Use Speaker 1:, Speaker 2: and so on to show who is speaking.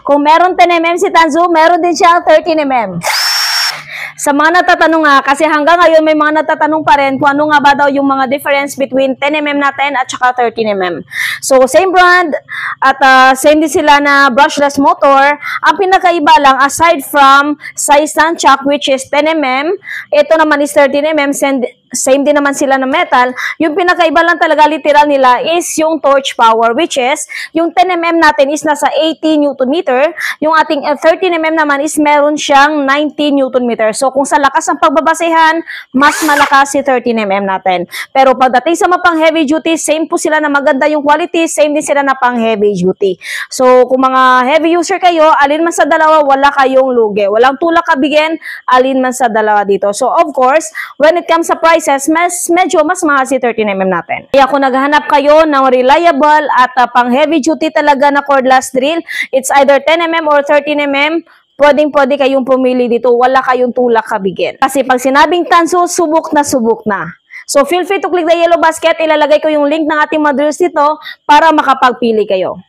Speaker 1: Kung meron 10mm si Tanzu, meron din siyang 13mm. Sa mga natatanong nga, kasi hanggang ngayon may mga natatanong pa rin kung ano nga ba daw yung mga difference between 10mm natin at saka 13mm. So, same brand at same din sila na brushless motor. Ang pinakaiba lang, aside from size ng chuck which is 10mm, ito naman is 13mm, same din naman sila na metal. Yung pinakaiba lang talaga literal nila is yung torch power, which is yung 10mm natin is nasa 80 Nm, yung ating 13mm naman is meron siyang 90 Nm. So kung sa lakas ng pagbabasehan, mas malakas si 13mm natin. Pero pagdating sa mga pang heavy duty, same po sila na maganda yung quality, same din sila na pang heavy duty. So kung mga heavy user kayo, alin man sa dalawa, wala kayong lugi. Walang tulak kabigin, alin man sa dalawa dito. So of course, when it comes sa price, medyo mas mahal si 13mm natin. Kaya kung naghahanap kayo ng reliable at pang heavy duty talaga na cordless drill, it's either 10mm or 13mm, pwedeng-pwede kayong pumili dito, wala kayong tulak kabigin. Kasi pag sinabing Tanzu, subok na subok na. So feel free to click the yellow basket, ilalagay ko yung link ng ating mga drills dito para makapagpili kayo.